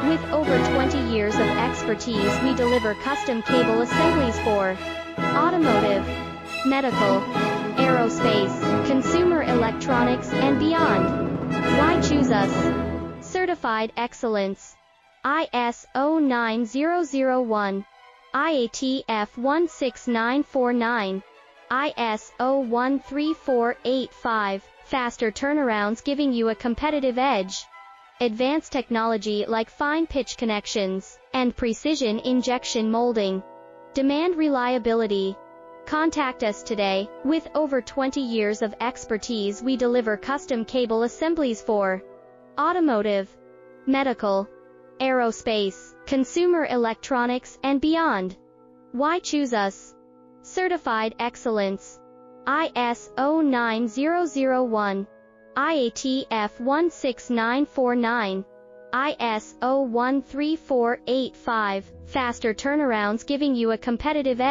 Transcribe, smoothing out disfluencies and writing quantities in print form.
With over 20 years of expertise, we deliver custom cable assemblies for automotive, medical, aerospace, consumer electronics, and beyond. Why choose us? Certified excellence. ISO 9001, IATF 16949, ISO 13485, faster turnarounds giving you a competitive edge. Advanced technology like fine pitch connections and precision injection molding. Demand reliability. Contact us today. With over 20 years of expertise, we deliver custom cable assemblies for automotive, medical, aerospace, consumer electronics, and beyond. Why choose us? Certified excellence. ISO 9001, IATF 16949, ISO 13485, faster turnarounds giving you a competitive edge.